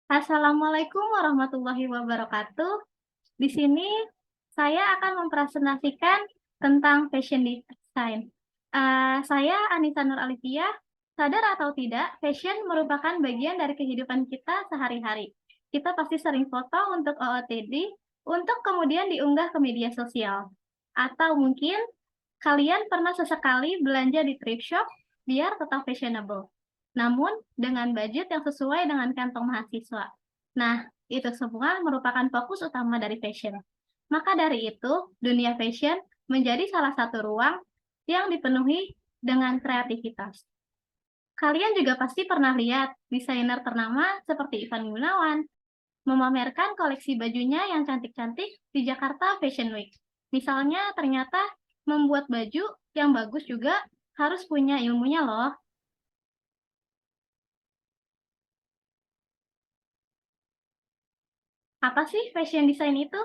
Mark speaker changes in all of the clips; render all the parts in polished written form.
Speaker 1: Assalamualaikum warahmatullahi wabarakatuh. Di sini saya akan mempresentasikan tentang fashion design. Saya Anissa Nur Alifia. Sadar atau tidak, fashion merupakan bagian dari kehidupan kita sehari-hari. Kita pasti sering foto untuk OOTD, untuk kemudian diunggah ke media sosial. Atau mungkin kalian pernah sesekali belanja di thrift shop biar tetap fashionable. Namun, dengan budget yang sesuai dengan kantong mahasiswa. Nah, itu semua merupakan fokus utama dari fashion. Maka dari itu, dunia fashion menjadi salah satu ruang yang dipenuhi dengan kreativitas. Kalian juga pasti pernah lihat desainer ternama seperti Ivan Gunawan memamerkan koleksi bajunya yang cantik-cantik di Jakarta Fashion Week. Misalnya, ternyata membuat baju yang bagus juga harus punya ilmunya loh. Apa sih fashion design itu?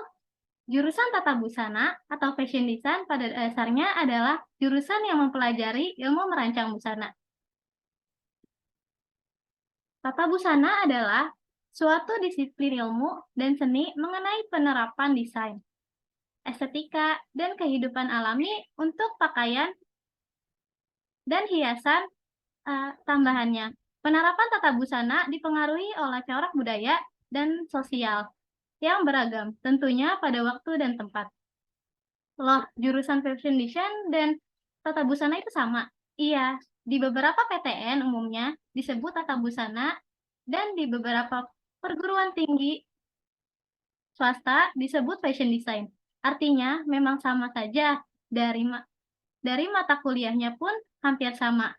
Speaker 1: Jurusan tata busana atau fashion design pada dasarnya adalah jurusan yang mempelajari ilmu merancang busana. Tata busana adalah suatu disiplin ilmu dan seni mengenai penerapan desain, estetika, dan kehidupan alami untuk pakaian dan hiasan tambahannya. Penerapan tata busana dipengaruhi oleh corak budaya dan sosial yang beragam, tentunya pada waktu dan tempat. Loh, jurusan fashion design dan tata busana itu sama? Iya, di beberapa PTN umumnya disebut tata busana dan di beberapa perguruan tinggi swasta disebut fashion design. Artinya memang sama saja, dari mata kuliahnya pun hampir sama.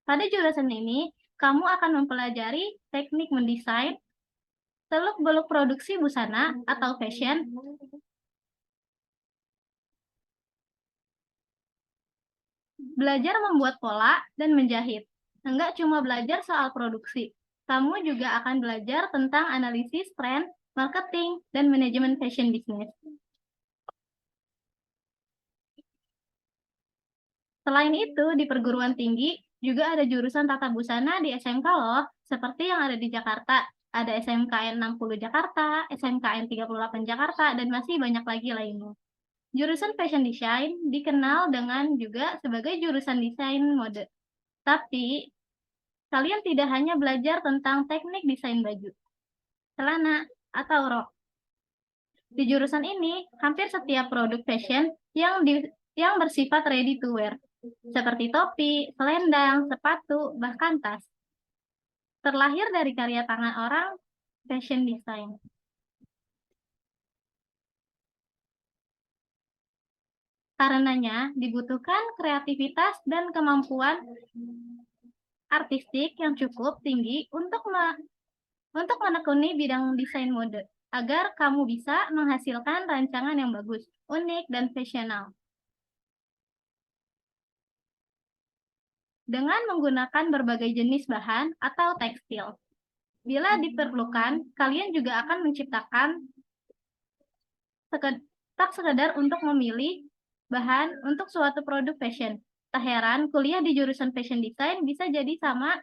Speaker 1: Pada jurusan ini, kamu akan mempelajari teknik mendesain, seluk-beluk produksi busana atau fashion, belajar membuat pola dan menjahit. Enggak cuma belajar soal produksi, kamu juga akan belajar tentang analisis tren, marketing, dan manajemen fashion business. Selain itu, di perguruan tinggi juga ada jurusan tata busana di SMK loh, seperti yang ada di Jakarta. Ada SMKN 60 Jakarta, SMKN 38 Jakarta, dan masih banyak lagi lainnya. Jurusan fashion design dikenal dengan juga sebagai jurusan desain mode. Tapi, kalian tidak hanya belajar tentang teknik desain baju, celana, atau rok. Di jurusan ini, hampir setiap produk fashion yang bersifat ready to wear, seperti topi, selendang, sepatu, bahkan tas, terlahir dari karya tangan orang, fashion design. Karenanya, dibutuhkan kreativitas dan kemampuan artistik yang cukup tinggi untuk menekuni bidang desain mode, agar kamu bisa menghasilkan rancangan yang bagus, unik, dan fashional. Dengan menggunakan berbagai jenis bahan atau tekstil. Bila diperlukan, kalian juga akan menciptakan tak sekedar untuk memilih bahan untuk suatu produk fashion. Tak heran, kuliah di jurusan fashion design bisa jadi sama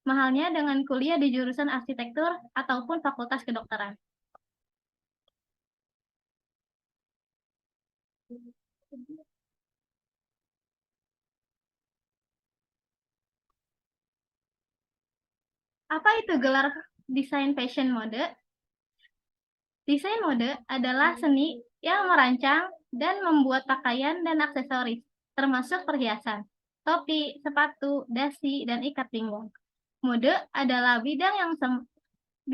Speaker 1: mahalnya dengan kuliah di jurusan arsitektur ataupun fakultas kedokteran. Apa itu gelar desain fashion mode? Desain mode adalah seni yang merancang dan membuat pakaian dan aksesoris, termasuk perhiasan, topi, sepatu, dasi, dan ikat pinggang. Mode adalah bidang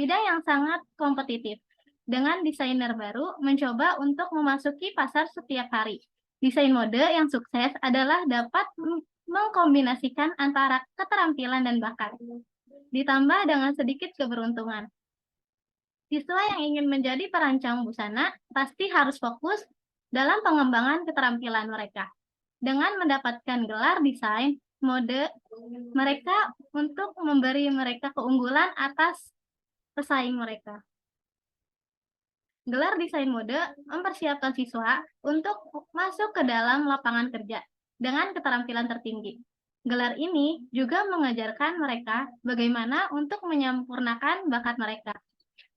Speaker 1: yang sangat kompetitif. Dengan desainer baru mencoba untuk memasuki pasar setiap hari. Desain mode yang sukses adalah dapat mengkombinasikan antara keterampilan dan bakat, ditambah dengan sedikit keberuntungan. Siswa yang ingin menjadi perancang busana pasti harus fokus dalam pengembangan keterampilan mereka. Dengan mendapatkan gelar desain mode mereka untuk memberi mereka keunggulan atas pesaing mereka. Gelar desain mode mempersiapkan siswa untuk masuk ke dalam lapangan kerja dengan keterampilan tertinggi. Gelar ini juga mengajarkan mereka bagaimana untuk menyempurnakan bakat mereka,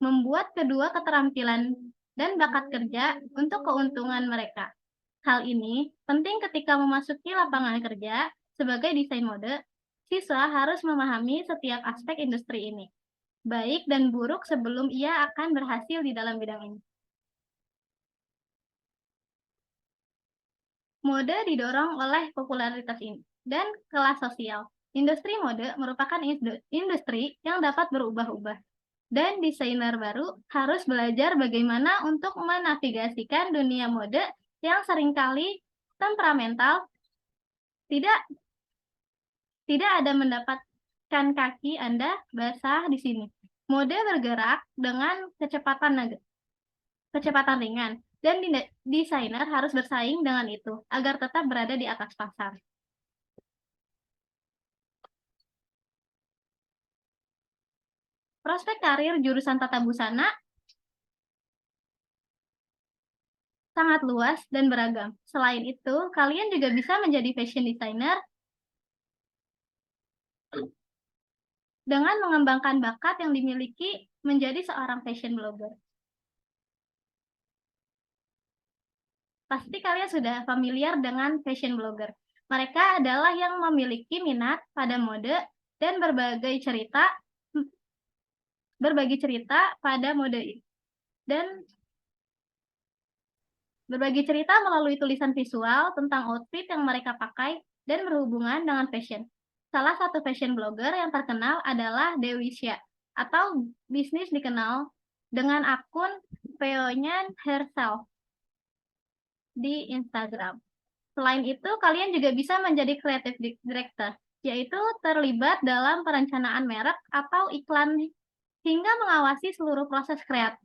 Speaker 1: membuat kedua keterampilan dan bakat kerja untuk keuntungan mereka. Hal ini penting ketika memasuki lapangan kerja sebagai desain mode. Siswa harus memahami setiap aspek industri ini, baik dan buruk sebelum ia akan berhasil di dalam bidang ini. Mode didorong oleh popularitas ini dan kelas sosial. Industri mode merupakan industri yang dapat berubah-ubah, dan desainer baru harus belajar bagaimana untuk menavigasikan dunia mode yang seringkali temperamental. Tidak tidak ada mendapatkan kaki Anda basah di sini. Mode bergerak dengan kecepatan ringan, dan desainer harus bersaing dengan itu agar tetap berada di atas pasar. Prospek karir jurusan tata busana sangat luas dan beragam. Selain itu, kalian juga bisa menjadi fashion designer dengan mengembangkan bakat yang dimiliki menjadi seorang fashion blogger. Pasti kalian sudah familiar dengan fashion blogger. Mereka adalah yang memiliki minat pada mode dan berbagi cerita pada mode ini. Dan berbagi cerita melalui tulisan visual tentang outfit yang mereka pakai dan berhubungan dengan fashion. Salah satu fashion blogger yang terkenal adalah Dewi Xia, atau bisnis dikenal dengan akun Peonyan Herself di Instagram. Selain itu, kalian juga bisa menjadi creative director, yaitu terlibat dalam perencanaan merek atau iklan hingga mengawasi seluruh proses kreatif.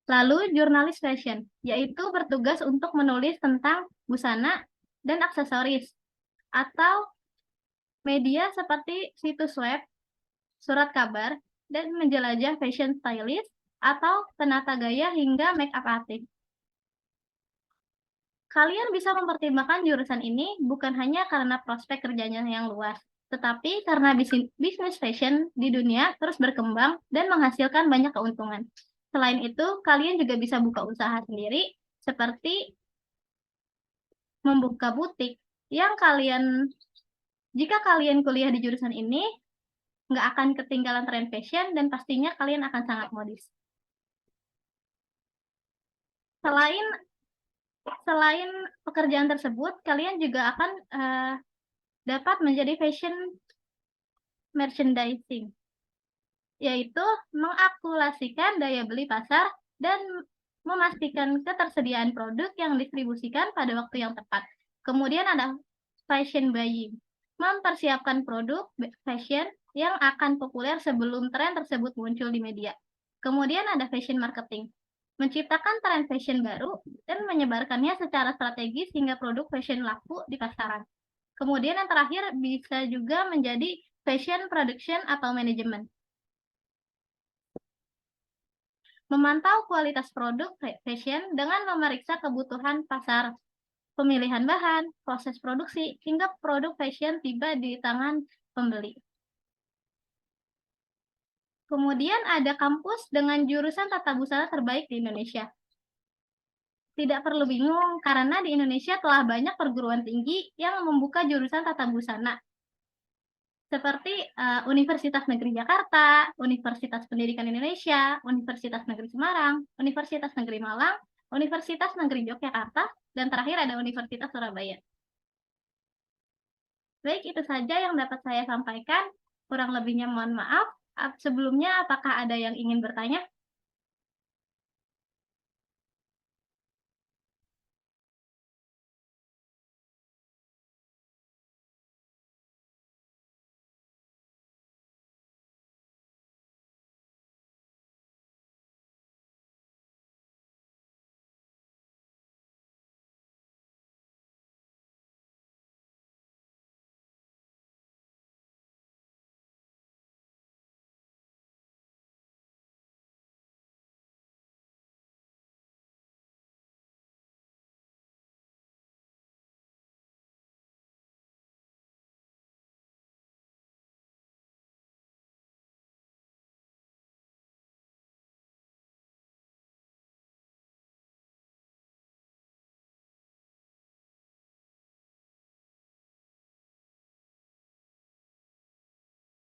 Speaker 1: Lalu, jurnalis fashion, yaitu bertugas untuk menulis tentang busana dan aksesoris, atau media seperti situs web, surat kabar, dan menjelajah fashion stylist atau penata gaya hingga make-up artist. Kalian bisa mempertimbangkan jurusan ini bukan hanya karena prospek kerjanya yang luas, tetapi karena bisnis fashion di dunia terus berkembang dan menghasilkan banyak keuntungan. Selain itu, kalian juga bisa buka usaha sendiri, seperti membuka butik yang jika kalian kuliah di jurusan ini, nggak akan ketinggalan tren fashion dan pastinya kalian akan sangat modis. Selain selain pekerjaan tersebut, kalian juga akan dapat menjadi fashion merchandising, yaitu mengakumulasikan daya beli pasar dan memastikan ketersediaan produk yang distribusikan pada waktu yang tepat. Kemudian ada fashion buying, mempersiapkan produk fashion yang akan populer sebelum tren tersebut muncul di media. Kemudian ada fashion marketing, menciptakan tren fashion baru dan menyebarkannya secara strategis hingga produk fashion laku di pasaran. Kemudian yang terakhir bisa juga menjadi fashion production atau manajemen, memantau kualitas produk fashion dengan memeriksa kebutuhan pasar, pemilihan bahan, proses produksi, hingga produk fashion tiba di tangan pembeli. Kemudian ada kampus dengan jurusan tata busana terbaik di Indonesia. Tidak perlu bingung, karena di Indonesia telah banyak perguruan tinggi yang membuka jurusan tata busana, seperti Universitas Negeri Jakarta, Universitas Pendidikan Indonesia, Universitas Negeri Semarang, Universitas Negeri Malang, Universitas Negeri Yogyakarta, dan terakhir ada Universitas Surabaya. Baik, itu saja yang dapat saya sampaikan. Kurang lebihnya mohon maaf. Sebelumnya, apakah ada yang ingin bertanya?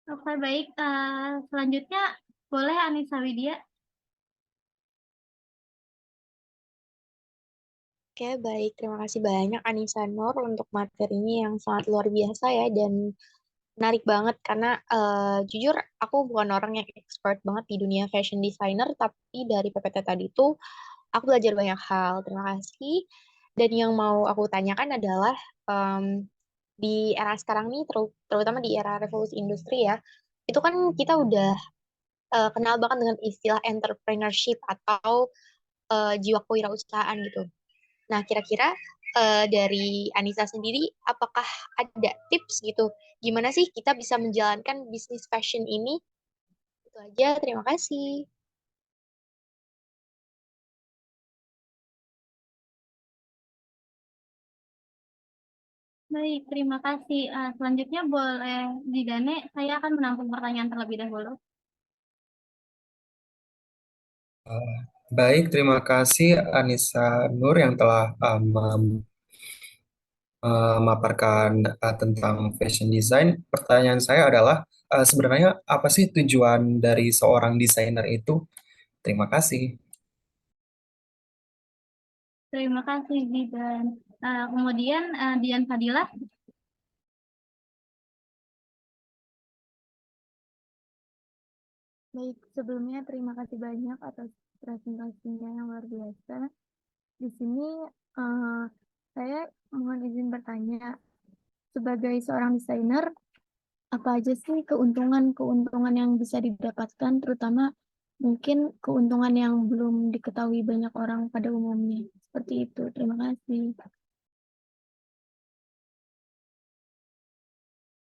Speaker 1: Oke, baik. Selanjutnya boleh Anissa Widya.
Speaker 2: Oke, baik. Terima kasih banyak Anissa Nur untuk materinya yang sangat luar biasa ya dan menarik banget karena jujur aku bukan orang yang expert banget di dunia fashion designer, tapi dari PPT tadi tuh aku belajar banyak hal. Terima kasih. Dan yang mau aku tanyakan adalah em, di era sekarang nih, terutama di era revolusi industri ya, itu kan kita udah kenal banget dengan istilah entrepreneurship atau jiwa kewirausahaan gitu. Nah, kira-kira dari Anissa sendiri, apakah ada tips gitu? Gimana sih kita bisa menjalankan bisnis fashion ini? Itu aja, terima kasih.
Speaker 1: Baik, terima kasih. Selanjutnya boleh Didane, saya akan menampung pertanyaan terlebih dahulu.
Speaker 3: Eh, Baik, terima kasih Anissa Nur yang telah memaparkan tentang fashion design. Pertanyaan saya adalah sebenarnya apa sih tujuan dari seorang desainer itu? Terima kasih.
Speaker 1: Terima kasih, Didan. Kemudian Dian Fadilah.
Speaker 4: Baik, sebelumnya terima kasih banyak atas presentasinya yang luar biasa. Di sini eh, saya mohon izin bertanya, sebagai seorang desainer, apa aja sih keuntungan-keuntungan yang bisa didapatkan, terutama mungkin keuntungan yang belum diketahui banyak orang pada umumnya. Seperti itu. Terima kasih.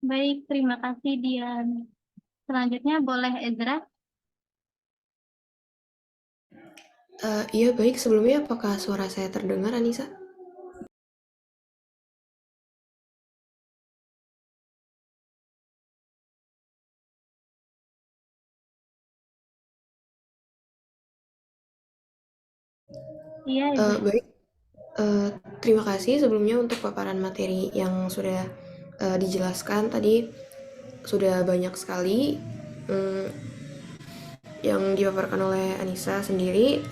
Speaker 1: Baik, terima kasih Dian. Selanjutnya boleh Ezra.
Speaker 5: Iya baik, sebelumnya apakah suara saya terdengar, Anissa?
Speaker 1: Iya, Ezra.
Speaker 5: Baik, terima kasih sebelumnya untuk paparan materi yang sudah dijelaskan tadi. Sudah banyak sekali yang dipaparkan oleh Anissa sendiri.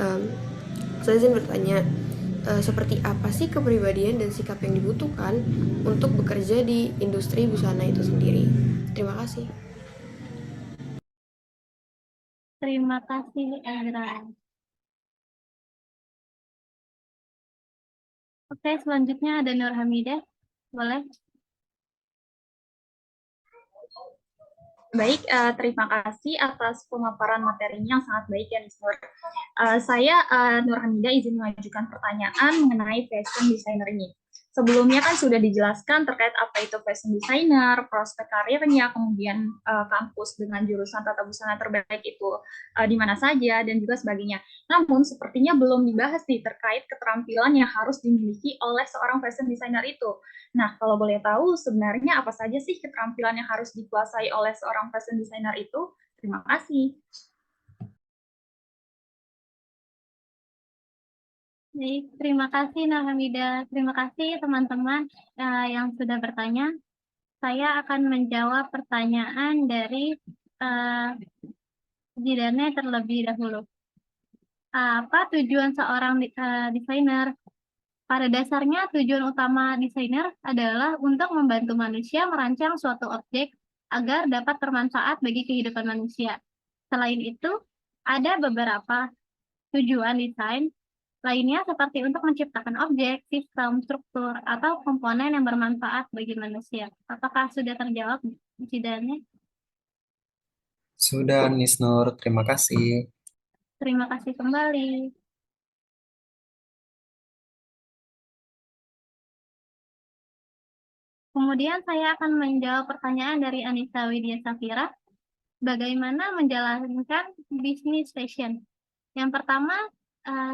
Speaker 5: Saya izin bertanya, seperti apa sih kepribadian dan sikap yang dibutuhkan untuk bekerja di industri busana itu sendiri? Terima kasih.
Speaker 1: Terima kasih Ezra. Oke, selanjutnya ada Nur Hamidah. Boleh?
Speaker 6: Baik, terima kasih atas pemaparan materinya yang sangat baik ya, Nur. Saya Nur Hamida izin mengajukan pertanyaan mengenai fashion designer ini. Sebelumnya kan sudah dijelaskan terkait apa itu fashion designer, prospek karirnya, kemudian kampus dengan jurusan tata busana terbaik itu di mana saja, dan juga sebagainya. Namun sepertinya belum dibahas nih terkait keterampilan yang harus dimiliki oleh seorang fashion designer itu. Nah, kalau boleh tahu sebenarnya apa saja sih keterampilan yang harus dikuasai oleh seorang fashion designer itu? Terima kasih.
Speaker 1: Baik, terima kasih Nur Hamidah. Terima kasih teman-teman yang sudah bertanya. Saya akan menjawab pertanyaan dari Didane terlebih dahulu. Apa tujuan seorang desainer? Pada dasarnya, tujuan utama desainer adalah untuk membantu manusia merancang suatu objek agar dapat bermanfaat bagi kehidupan manusia. Selain itu, ada beberapa tujuan desain lainnya seperti untuk menciptakan objek, sistem, struktur, atau komponen yang bermanfaat bagi manusia. Apakah sudah terjawab Jidannya?
Speaker 3: Sudah, Nis Nur. Terima kasih.
Speaker 1: Terima kasih kembali. Kemudian saya akan menjawab pertanyaan dari Anissa Widya Safira. Bagaimana menjalankan bisnis fashion? Yang pertama,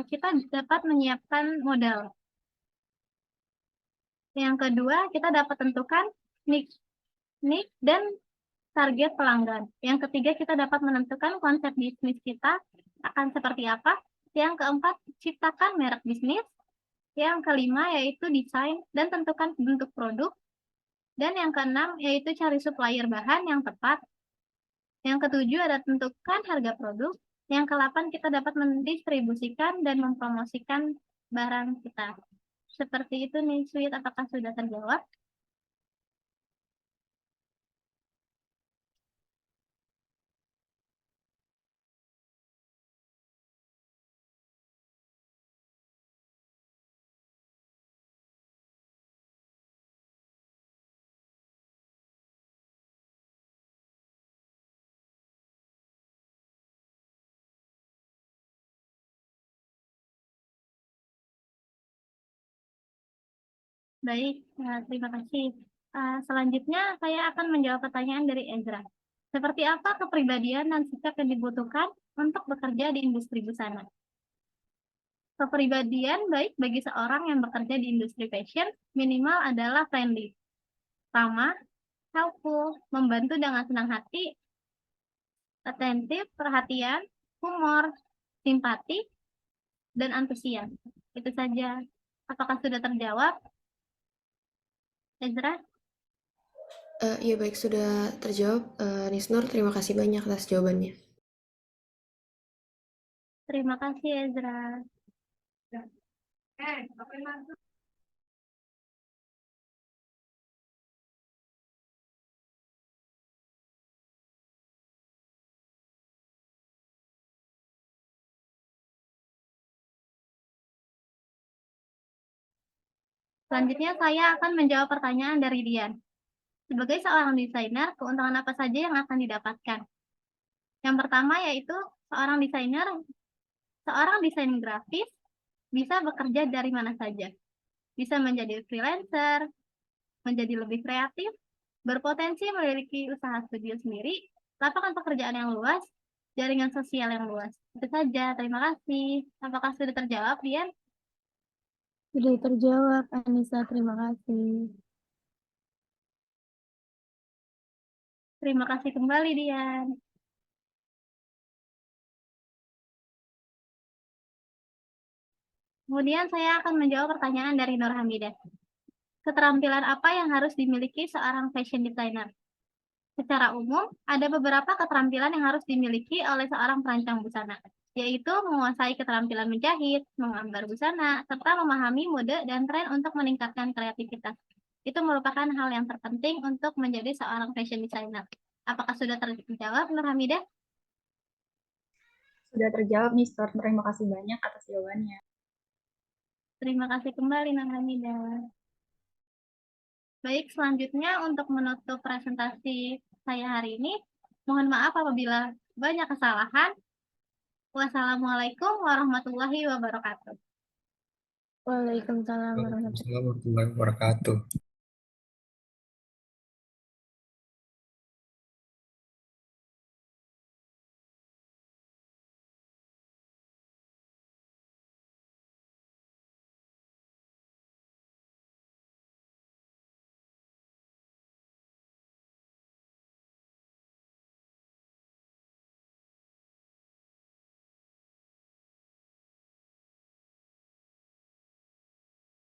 Speaker 1: kita dapat menyiapkan modal. Yang kedua, kita dapat tentukan niche dan target pelanggan. Yang ketiga, kita dapat menentukan konsep bisnis kita akan seperti apa. Yang keempat, ciptakan merek bisnis. Yang kelima, yaitu desain dan tentukan bentuk produk. Dan yang keenam, yaitu cari supplier bahan yang tepat. Yang ketujuh ada tentukan harga produk. Yang ke-8 kita dapat mendistribusikan dan mempromosikan barang kita. Seperti itu nih, Sweet. Apakah sudah terjawab? Baik, terima kasih. Selanjutnya saya akan menjawab pertanyaan dari Ezra. Seperti apa kepribadian dan sikap yang dibutuhkan untuk bekerja di industri busana? Kepribadian baik bagi seorang yang bekerja di industri fashion minimal adalah friendly, ramah, helpful, membantu dengan senang hati, atentif, perhatian, humor, simpati, dan antusias. Itu saja. Apakah sudah terjawab, Ezra?
Speaker 5: Ya baik, sudah terjawab. Nisnur, terima kasih banyak atas jawabannya.
Speaker 1: Terima kasih, Ezra. Selanjutnya saya akan menjawab pertanyaan dari Dian. Sebagai seorang desainer, keuntungan apa saja yang akan didapatkan? Yang pertama yaitu seorang desain grafis bisa bekerja dari mana saja. Bisa menjadi freelancer, menjadi lebih kreatif, berpotensi memiliki usaha studio sendiri, lapangan pekerjaan yang luas, jaringan sosial yang luas. Itu saja, terima kasih. Apakah sudah terjawab, Dian?
Speaker 4: Sudah terjawab, Anissa. Terima kasih.
Speaker 1: Terima kasih kembali, Dian. Kemudian saya akan menjawab pertanyaan dari Nur Hamidah. Keterampilan apa yang harus dimiliki seorang fashion designer? Secara umum, ada beberapa keterampilan yang harus dimiliki oleh seorang perancang busana, yaitu menguasai keterampilan menjahit, menggambar busana, serta memahami mode dan tren untuk meningkatkan kreativitas. Itu merupakan hal yang terpenting untuk menjadi seorang fashion designer. Apakah sudah terjawab, Nur Hamidah?
Speaker 6: Sudah terjawab, Mister. Terima kasih banyak atas jawabannya.
Speaker 1: Terima kasih kembali, Nur Hamidah. Baik, selanjutnya untuk menutup presentasi saya hari ini, mohon maaf apabila banyak kesalahan. Wassalamualaikum warahmatullahi wabarakatuh.
Speaker 4: Waalaikumsalam warahmatullahi
Speaker 3: Waalaikumsalam warahmatullahi wabarakatuh.